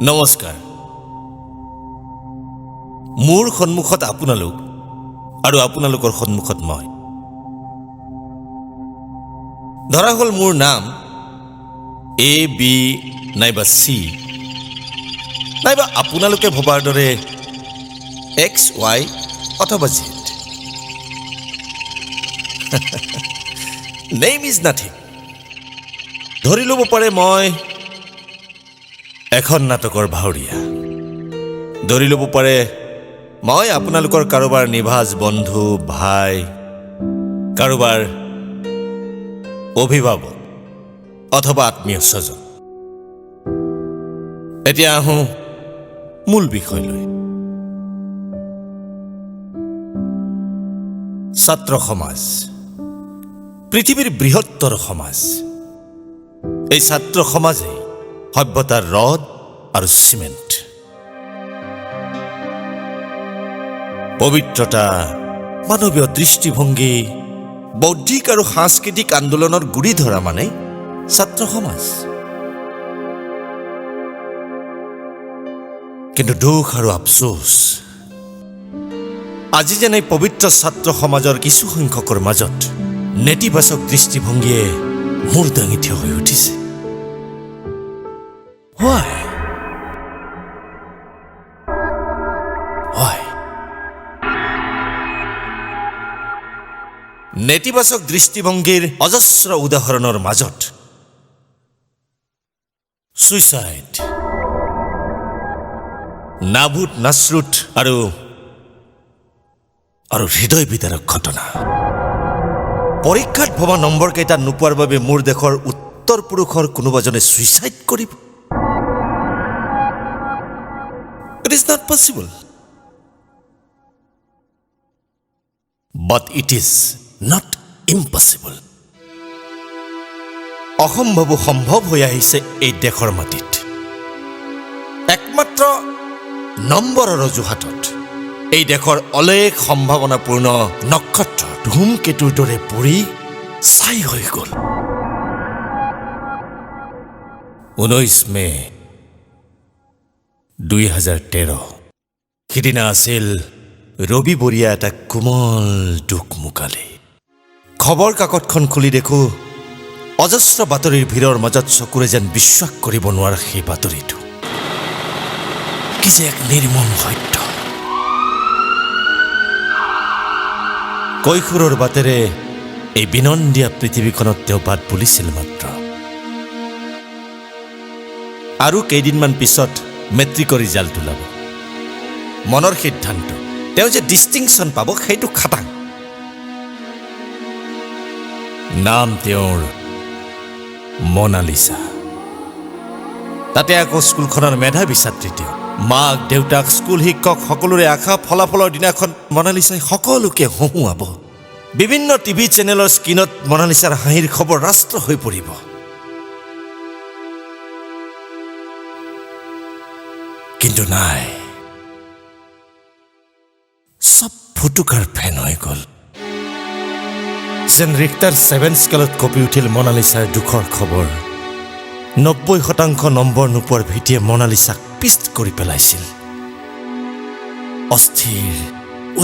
নমস্কাৰ মোৰ সন্মুখত আপোনালোক আৰু আপোনালোকৰ সন্মুখত মই ধৰা হ'ল মোৰ নাম এ বি নাইবা চি নাইবা আপোনালোকে ভবাৰ দৰে এক্স ৱাই অথবা জেড নেম ইজ নাথিং ধৰি ল'ব পাৰে মই এখন নাটকৰ ভাওৰীয়া ধৰি ল'ব পাৰে মই আপোনালোকৰ কাৰোবাৰ নিভাজ বন্ধু ভাই কাৰোবাৰ অভিভাৱক অথবা আত্মীয় স্বজন এতিয়া আহোঁ মূল বিষয়লৈ ছাত্ৰ সমাজ পৃথিৱীৰ বৃহত্তৰ সমাজ এই ছাত্ৰ সমাজে সভ্যতাৰ ৰদ আৰু চিমেণ্ট পবিত্ৰতা মানৱীয় দৃষ্টিভংগী বৌদ্ধিক আৰু সাংস্কৃতিক আন্দোলনৰ গুৰি ধৰা মানে ছাত্ৰ সমাজ কিন্তু দুখ আৰু আফচোচ আজি যেনে পবিত্ৰ ছাত্ৰ সমাজৰ কিছু সংখ্যকৰ মাজত নেতিবাচক দৃষ্টিভংগীয়ে মূৰ দাঙি থিয় হৈ উঠিছে Why? নেতিবাচক দৃষ্টিভংগীৰ অজস্ৰ উদাহৰণৰ মাজত সুইচাইড নাবুত নাছৰুট আৰু হৃদয় বিদাৰক ঘটনা পৰীক্ষাত ভবা নম্বৰ কেইটা নোপোৱাৰ বাবে মোৰ দেশৰ উত্তৰ পুৰুষৰ কোনোবাজনে সুইচাইড কৰিব It is not possible. But it is not impossible. অসম্ভৱ সম্ভৱ হৈ আহিছে এই দেশৰ মাটিত একমাত্ৰ নম্বৰৰ অজুহাতত এই দেশৰ অলেখ সম্ভাৱনাপূৰ্ণ নক্ষত্ৰ ধূমকেতুৰ দৰে পৰি ছাই হৈ গ'ল 19 মে 2013 সিদিনা আছিল ৰবিবৰীয়া এটা কোমল দুখমুকালি খবৰ কাকতখন খুলি দেখো অজস্ৰ বাতৰিৰ ভিৰৰ মাজত চকুৰে যেন বিশ্বাস কৰিব নোৱাৰা সেই বাতৰিটো কি যে এক নিৰ্মম সত্য কৈশোৰৰ বাটেৰে এই বিনন্দীয়া পৃথিৱীখনত তেওঁ বাট বুলিছিল মাত্ৰ আৰু কেইদিনমান পিছত মেট্ৰিকৰ ৰিজাল্ট ওলাব মনৰ সিদ্ধান্ত তেওঁ যে ডিষ্টিংশ্যন পাব সেইটো খাটাং নাম তেওঁৰ মনালিসা তাতে আকৌ স্কুলখনৰ মেধাৱী ছাত্ৰী তেওঁ মাক দেউতাক স্কুল শিক্ষক সকলোৰে আশা ফলাফলৰ দিনাখন মনালিসাই সকলোকে হহুৱাব বিভিন্ন টিভি চেনেলৰ স্ক্ৰীনত মনালিসাৰ হাঁহিৰ খবৰ ৰাষ্ট্ৰ হৈ পৰিব কিন্তু নাই সব ফুটুকাৰ ফেন হৈ গ'ল যেন ৰিক্টাৰ 7 স্কেলত কপি উঠিল মনালিসাৰ দুখৰ খবৰ 90% নম্বৰ নোপোৱাৰ ভীতিয়ে মনালিসাক পিষ্ট কৰি পেলাইছিল অস্থিৰ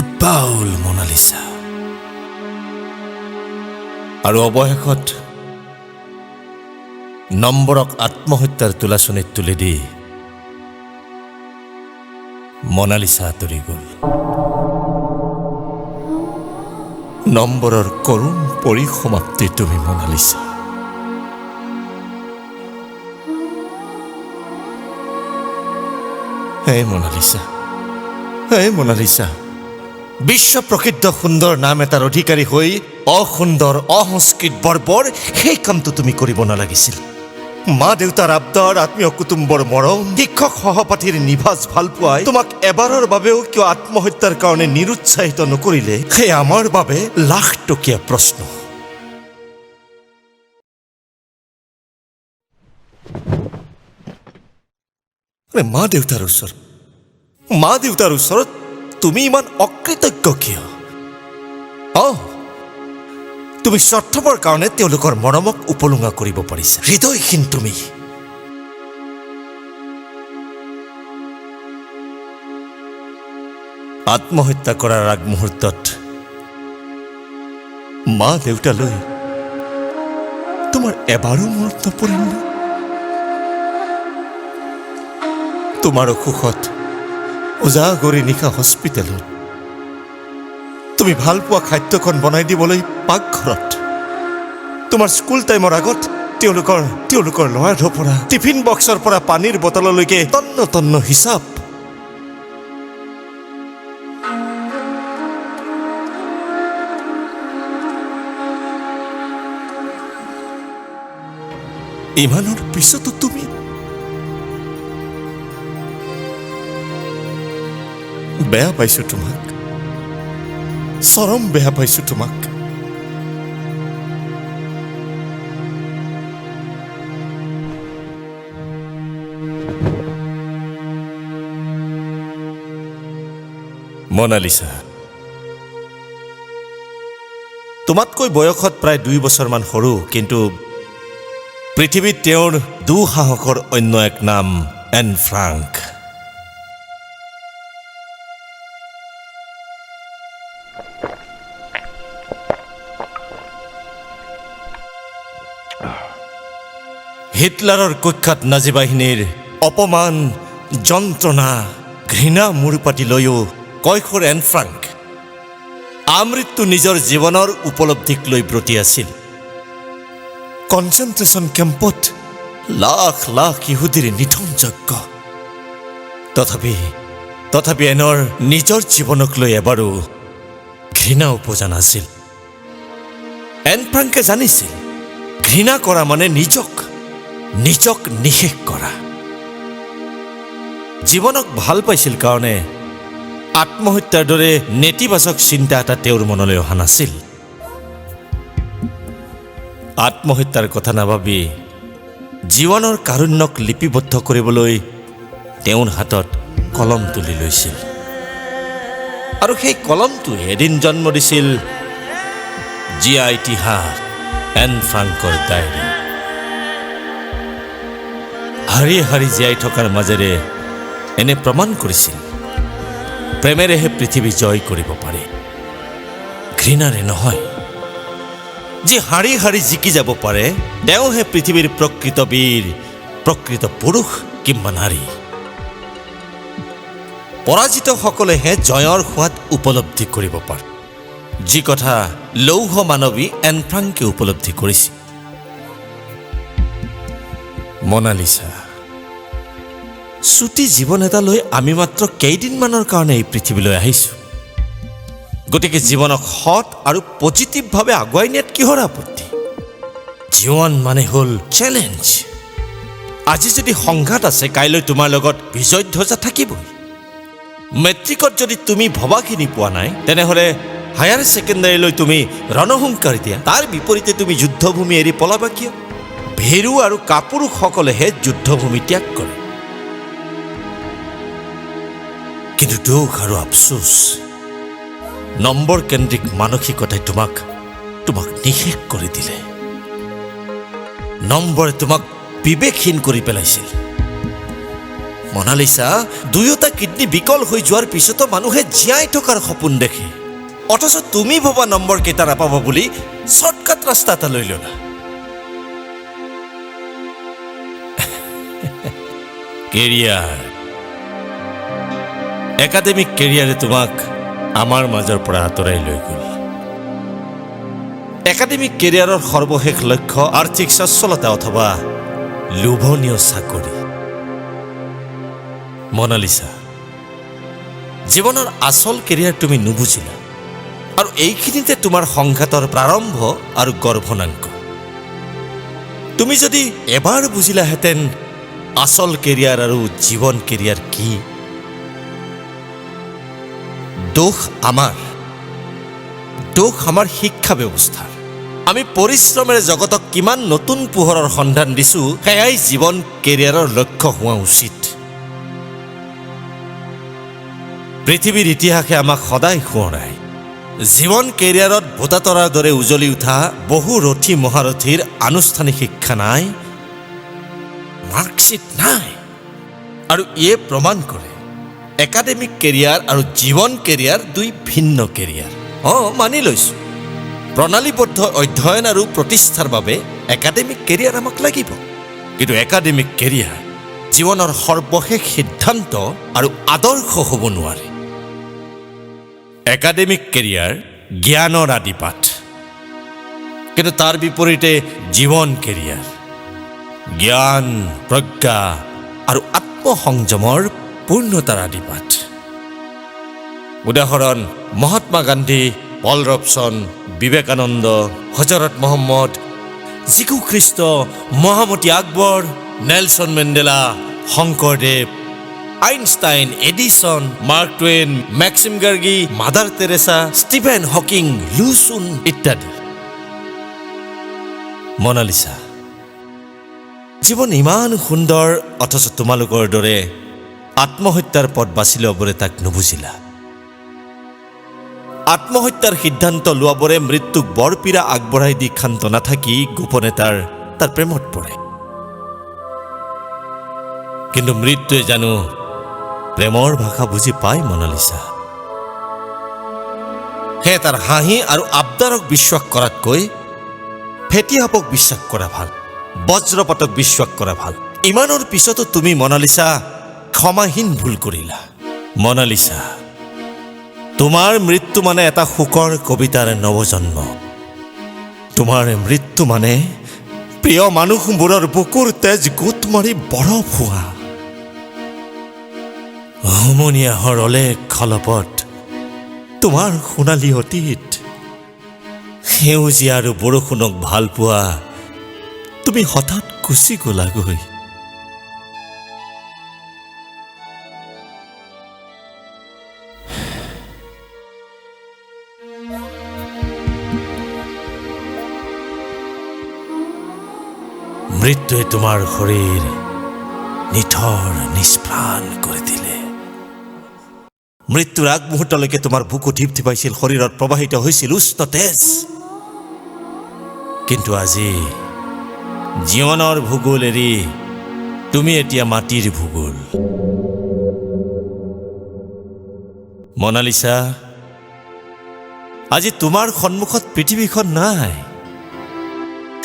উদ্বাউল মনালিসা আৰু অৱশেষত নম্বৰক আত্মহত্যাৰ তুলাচনীত তুলি দি মনালিসা আঁতৰি গ'ল নম্বৰৰ কৰুণ পৰিসমাপ্তি তুমি মনালিসা হে মনালিসা বিশ্ব প্ৰসিদ্ধ সুন্দৰ নাম এটাৰ অধিকাৰী হৈ অসুন্দৰ অসংস্কৃত বৰ্বৰ সেই কামটো তুমি কৰিব নালাগিছিল মা দেউতাৰ আবদাৰ আত্মীয় কুটুম্বৰ মৰম শিক্ষক সহপাঠীৰ নিভাজ ভাল পোৱাই তোমাক এবাৰৰ বাবেও কিয় আত্মহত্যাৰ কাৰণে নিৰুৎসাহিত নকৰিলে সেই আমাৰ বাবে লাখ টকীয়া প্ৰশ্ন মা দেউতাৰ ওচৰত তুমি ইমান অকৃতজ্ঞ কিয় তুমি স্বাৰ্থপৰ কাৰণে তেওঁলোকৰ মৰমক উপলুঙা কৰিব পাৰিছা হৃদয়হীন তুমি আত্মহত্যা কৰাৰ আগমুহূৰ্তত মা দেউতালৈ তোমাৰ এবাৰো মনত নপৰিল নে? তোমাৰ অসুখত উজাগৰি নিশা হস্পিটেলত তুমি ভাল পোৱা খাদ্যখন বনাই দিবলৈ পাকঘৰত তোমাৰ স্কুল টাইমৰ আগত তেওঁলোকৰ ল'ৰাৰ পৰা টিফিন বক্সৰ পৰা পানীৰ বটললৈকে তন্ন তন্ন হিচাপ। ইমানৰ পিছতো তুমি বেয়া পাইছো তোমাক, চৰম বেয়া পাইছো তোমাক। মনালিসা, তোমাতকৈ বয়সত প্ৰায় 2 বছৰমান সৰু, কিন্তু পৃথিৱীত তেওঁৰ দুঃসাহসৰ অন্য এক নাম এন ফ্ৰাংক। হিটলাৰৰ কুখ্যাত নাজী বাহিনীৰ অপমান, যন্ত্ৰণা, ঘৃণা মূৰ পাতি লৈও কৈশোৰ এন ফ্ৰাংক আমৃত্যু নিজৰ জীৱনৰ উপলব্ধিক লৈ ব্ৰতী আছিল। কনচেন্ট্ৰেশ্যন কেম্পত লাখ লাখ ইহুদীৰ নিধন যজ্ঞ। তথাপি এনৰ নিজৰ জীৱনক লৈ এবাৰো ঘৃণা উপজা নাছিল। এন ফ্ৰাংকে জানিছিল ঘৃণা কৰা মানে নিজক নিশেষ কৰা। জীৱনক ভাল পাইছিল কাৰণে আত্মহত্যাৰ দৰে নেতিবাচক চিন্তা এটা তেওঁৰ মনলৈ অহা নাছিল। আত্মহত্যাৰ কথা নাভাবি জীৱনৰ কাৰুণ্যক লিপিবদ্ধ কৰিবলৈ তেওঁৰ হাতত কলম তুলি লৈছিল, আৰু সেই কলমটোৱে এদিন জন্ম দিছিল জীয়া ইতিহাস এন ফ্ৰাংকৰ ডায়েৰী। হাৰি হাৰি জীয়াই থকাৰ মাজেৰে এনে প্ৰমাণ কৰিছিল প্ৰেমেৰেহে পৃথিৱী জয় কৰিব পাৰি, ঘৃণাৰে নহয়। যি হাৰি হাৰি জিকি যাব পাৰে তেওঁহে পৃথিৱীৰ প্ৰকৃত বীৰ, প্ৰকৃত পুৰুষ কিম্বা নাৰী। পৰাজিতসকলেহে জয়ৰ সোৱাদ উপলব্ধি কৰিব পাৰে, যি কথা লৌহ মানৱী এন ফ্ৰাংকে উপলব্ধি কৰিছিল। মনালিসা, চুটি জীৱন এটা লৈ আমি মাত্ৰ কেইদিনমানৰ কাৰণে এই পৃথিৱীলৈ আহিছোঁ। গতিকে জীৱনক সৎ আৰু পজিটিভভাৱে আগুৱাই নিয়াত কিহৰ আপত্তি? জীৱন মানে হ'ল চেলেঞ্জ। আজি যদি সংঘাত আছে, কাইলৈ তোমাৰ লগত বিজয় ধ্বজা থাকিবই। মেট্ৰিকত যদি তুমি ভবাখিনি পোৱা নাই, তেনেহ'লে হায়াৰ ছেকেণ্ডাৰীলৈ তুমি ৰণহুংকাৰ দিয়া। তাৰ বিপৰীতে তুমি যুদ্ধভূমি এৰি পলাবা কিয়? ভেৰু আৰু কাপুৰুষসকলেহে যুদ্ধভূমি ত্যাগ কৰে। কিন্তু দুখ আৰু আফচোচ, নম্বৰ কেন্দ্ৰিক মানসিকতাই তোমাক নিষেধ কৰি দিলে। নম্বৰে তোমাক বিবেকহীন কৰি পেলাইছিল। মনালিসা, দুয়োটা কিডনী বিকল হৈ যোৱাৰ পিছতো মানুহে জীয়াই থকাৰ সপোন দেখে, অথচ তুমি ভবা নম্বৰ কেইটা নাপাব বুলি শ্বৰ্টকাট ৰাস্তা এটা লৈ ল'লা। কেৰিয়াৰ, একাডেমিক কেৰিয়াৰে তোমাক আমাৰ মাজৰ পৰা আঁতৰাই লৈ গ'ল। একাডেমিক কেৰিয়াৰৰ সৰ্বশেষ লক্ষ্য আৰ্থিক সচ্ছলতা অথবা লোভনীয় চাকৰি। মনালিসা, জীৱনৰ আচল কেৰিয়াৰ তুমি নুবুজিলা, আৰু এইখিনিতে তোমাৰ সংঘাতৰ প্ৰাৰম্ভ আৰু গৰ্ভনাংক। তুমি যদি এবাৰ বুজিলাহেঁতেন আচল কেৰিয়াৰ আৰু জীৱন কেৰিয়াৰ কি? দোষ আমাৰ শিক্ষা ব্যৱস্থাৰ। আমি পৰিশ্ৰমেৰে জগতক কিমান নতুন পোহৰৰ সন্ধান দিছো, সেয়াই জীৱন কেৰিয়াৰৰ লক্ষ্য হোৱা উচিত। পৃথিৱীৰ ইতিহাসে আমাক সদায় সোঁৱৰায়, জীৱন কেৰিয়াৰত ভোটাতৰাৰ দৰে উজলি উঠা বহু ৰথী মহাৰথীৰ আনুষ্ঠানিক শিক্ষা নাই, মাৰ্কশ্বিট নাই, আৰু ইয়ে প্ৰমাণ কৰে একাডেমিক কেৰিয়াৰ আৰু জীৱন কেৰিয়াৰ দুই ভিন্ন কেৰিয়াৰ। মানি লৈছো, প্ৰণালীবদ্ধ অধ্যয়ন আৰু প্ৰতিষ্ঠাৰ বাবে একাডেমিক কেৰিয়াৰ আমাক লাগিব, কিন্তু একাডেমিক কেৰিয়াৰ জীৱনৰ সৰ্বশেষ সিদ্ধান্ত আৰু আদৰ্শ হ'ব নোৱাৰে। একাডেমিক কেৰিয়াৰ জ্ঞানৰ আদিপাঠ, কিন্তু তাৰ বিপৰীতে জীৱন কেৰিয়াৰ জ্ঞান, প্ৰজ্ঞা আৰু আত্মসংযমৰ পূৰ্ণতাৰ আদিপাঠ। উদাহৰণ: মহাত্মা গান্ধী, পল ৰবচন, বিবেকানন্দ, হজৰত মহম্মদ, যীশু খ্ৰীষ্ট, মহামতী Akbar, Nelson Mandela, Sankardev, Einstein, Edison, Mark Twain, Maxim Gorky, Mother Teresa, Stephen Hawking, Lu Xun ইত্যাদি। মনালিছা, জীৱন ইমান সুন্দৰ, অথচ তোমালোকৰ দৰে আত্মহত্যাৰ পথ বাছি ল'বলৈ তাক নুবুজিলা। আত্মহত্যাৰ সিদ্ধান্ত লোৱাবোৰে মৃত্যুক বৰপীৰা আগবঢ়াই দি ক্ষান্ত নাথাকি গোপনে তাৰ প্ৰেমত পৰে। কিন্তু মৃত্যুৱে জানো প্ৰেমৰ ভাষা বুজি পায় মনালিছা? সেয়ে তাৰ হাঁহি আৰু আবদাৰক বিশ্বাস কৰাতকৈ ফেটি সাপক বিশ্বাস কৰা ভাল, বজ্ৰপাতক বিশ্বাস কৰা ভাল। ইমানৰ পিছতো তুমি মনালিছা ক্ষমাহীন ভুল কৰিলা। মনালিছা, তোমাৰ মৃত্যু মানে এটা শোকৰ কবিতাৰ নৱজন্ম। তোমাৰ মৃত্যু মানে প্ৰিয় মানুহবোৰৰ বুকুৰ তেজ গোট মাৰি বৰফ হোৱা। হুমনীয়া হৰলে খলপত তোমাৰ সোণালী অতীত, সেউজীয়া আৰু বৰষুণক ভাল পোৱা তুমি হঠাৎ গুচি গলাগৈ। মৃত্যুৱে তোমাৰ শৰীৰ নিথৰ নিষ্প্ৰাণ কৰি দিলে। মৃত্যুৰ আগমুহূৰ্তলৈকে তোমাৰ বুকু ঢিপ ঢিপাইছিল, শৰীৰত প্ৰবাহিত হৈছিল উষ্ণ তেজ। কিন্তু আজি জীৱনৰ ভূগোল এৰি তুমি এতিয়া মাটিৰ ভূগোল। মনালিছা, আজি তোমাৰ সন্মুখত পৃথিৱীখন নাই।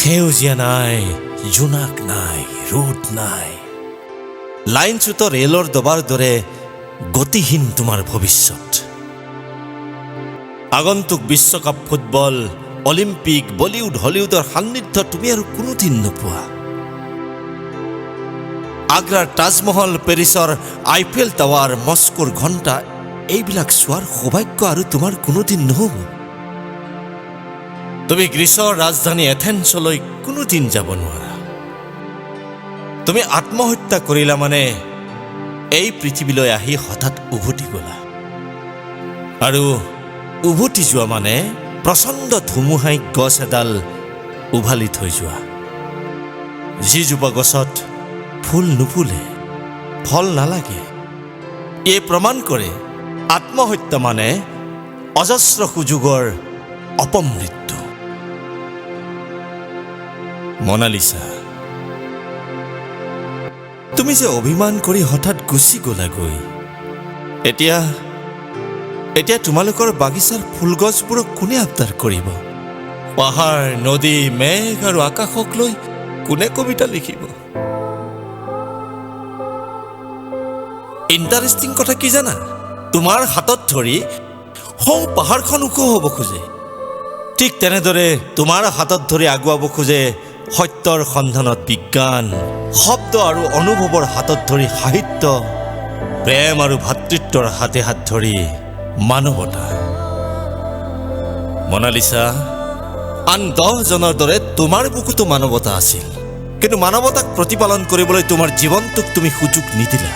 সেউজীয়া নাই, জোনাক নাই, ৰ'দ নাই। লাইনচ্যুত ৰেলৰ দবাৰ দৰে গতিহীন তোমাৰ ভৱিষ্যত। আগন্তুক বিশ্বকাপ ফুটবল, অলিম্পিক, বলিউড, হলিউডৰ সান্নিধ্য তুমি আৰু কোনোদিন নোপোৱা। আগ্ৰাৰ তাজমহল, পেৰিছৰ আইফেল টাৱাৰ, মস্কোৰ ঘণ্টা, এইবিলাক চোৱাৰ সৌভাগ্য আৰু তোমাৰ কোনোদিন নহ'ব। তুমি গ্ৰীচৰ ৰাজধানী এথেন্সলৈ কোনোদিন যাব নোৱাৰা। তুমি আত্মহত্যা কৰিলা মানে এই পৃথিৱীলৈ আহি হঠাৎ উভতি গলা, আৰু উভতি যোৱা মানে প্ৰচণ্ড ধুমুহাই গছ এডাল উভালি থৈ যোৱা। যিজোপা গছত ফুল নুফুলে, ফল নালাগে, এই প্ৰমাণ কৰে আত্মহত্যা মানে অজস্ৰ সুযোগৰ অপমৃত্যু। মনালিছা, তুমি যে অভিমান কৰি হঠাৎ গুচি গলাগৈ, এতিয়া তোমালোকৰ বাগিচাৰ ফুলগছবোৰক কোনে আবদাৰ কৰিব? পাহাৰ, নদী, মেঘ আৰু আকাশক লৈ কোনে কবিতা লিখিব? ইণ্টাৰেষ্টিং কথা কি জানা? তোমাৰ হাতত ধৰি সৌ পাহাৰখন ওখ হ'ব খোজে, ঠিক তেনেদৰে তোমাৰ হাতত ধৰি আগুৱাব খোজে সত্যৰ সন্ধানত বিজ্ঞান, শব্দ আৰু অনুভৱৰ হাতত ধৰি সাহিত্য, প্ৰেম আৰু ভাতৃত্বৰ হাতে হাত ধৰি মানৱতা। মনালিছা, আন 10 জনৰ দৰে তোমাৰ বুকুতো মানৱতা আছিল, কিন্তু মানৱতাক প্ৰতিপালন কৰিবলৈ তোমাৰ জীৱনটোক তুমি সুযোগ নিদিলা।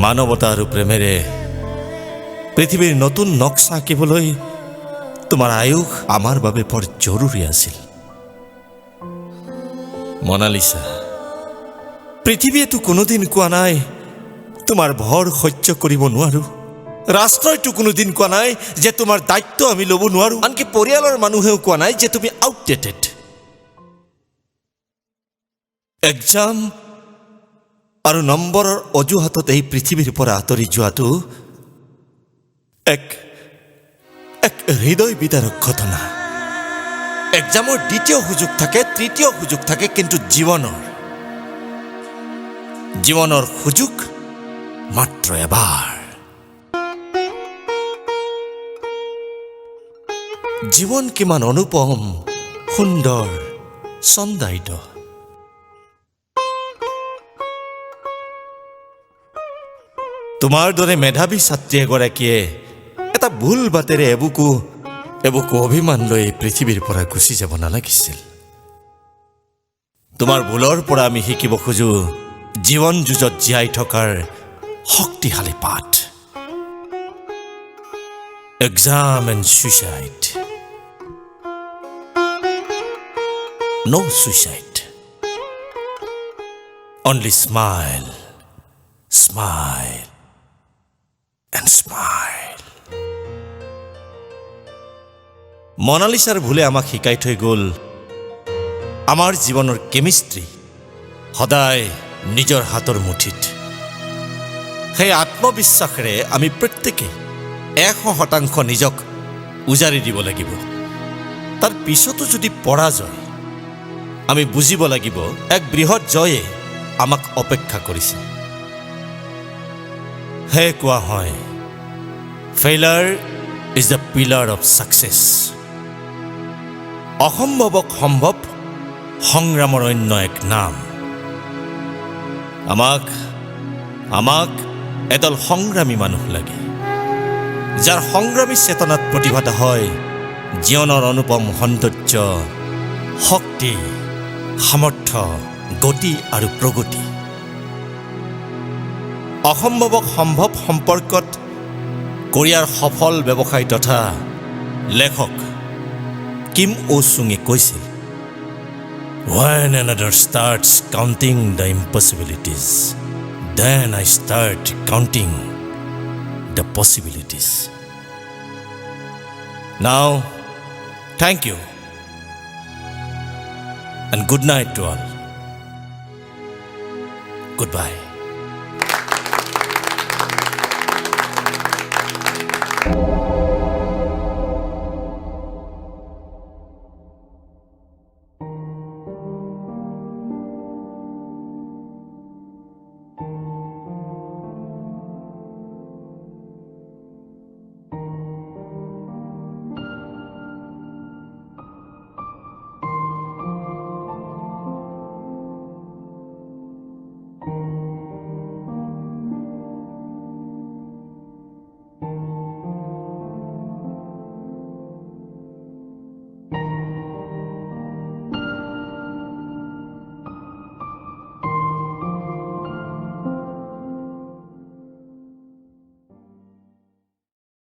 মানৱতা আৰু প্ৰেমেৰে পৃথিৱীৰ নতুন নক্সা আঁকিবলৈ তোমাৰ আয়ুস আমাৰ বাবে বৰ জৰুৰী আছিল। মনালিছা, পৃথিৱীয়েতো কোনোদিন কোৱা নাই তোমাৰ ভৰ সহ্য কৰিব নোৱাৰো, ৰাষ্ট্ৰইতো কোনোদিন কোৱা নাই যে তোমাৰ দায়িত্ব আমি ল'ব নোৱাৰো, আনকি পৰিয়ালৰ মানুহেও কোৱা নাই যে তুমি আউটডেটেড। এক্সাম আৰু নম্বৰৰ অজুহাতত এই পৃথিৱীৰ পৰা আঁতৰি যোৱাটো এক হৃদয় বিদাৰক ঘটনা। এক্সামৰ দ্বিতীয় সুযোগ থাকে, তৃতীয় সুযোগ থাকে, কিন্তু জীৱনৰ সুযোগ মাত্ৰ এবাৰ। জীৱন কিমান অনুপম, সুন্দৰ, চন্দায়িত। তোমাৰ দৰে মেধাৱী ছাত্ৰী এগৰাকীয়ে এটা ভুল বাটেৰে এবুকু অভিমান লৈ পৃথিৱীৰ পৰা গুচি যাব নালাগিছিল। তোমাৰ ভুলৰ পৰা আমি শিকিব খোজো জীৱন যুঁজত জীয়াই থকাৰ শক্তিশালী পাঠ। Exam and suicide, no suicide, only smile, smile and smile. মনালিছাৰ ভুলে আমাক শিকাই থৈ গ'ল আমাৰ জীৱনৰ কেমিষ্ট্ৰি সদায় নিজৰ হাতৰ মুঠিত। সেই আত্মবিশ্বাসেৰে আমি প্ৰত্যেকে 100% নিজক উজাৰি দিব লাগিব। তাৰ পিছতো যদি পৰাজয়, আমি বুজিব লাগিব এক বৃহৎ জয়ে আমাক অপেক্ষা কৰিছে। হে কোৱা হয়, failure is the pillar of success. অসম্ভৱক সম্ভৱ সংগ্ৰামৰ অন্য এক নাম। আমাক এদল সংগ্ৰামী মানুহ লাগে, যাৰ সংগ্ৰামী চেতনাত প্ৰতিভাত হয় জীৱনৰ অনুপম সৌন্দৰ্য, শক্তি, সামৰ্থ্য, গতি আৰু প্ৰগতি। অসম্ভৱক সম্ভৱ সম্পৰ্কত কোৰিয়াৰ সফল ব্যৱসায়ী তথা লেখক কিম অ'-চুঙে কৈছিল, When another starts counting the impossibilities, then I start counting the possibilities. Now, thank you and good night to all. Goodbye.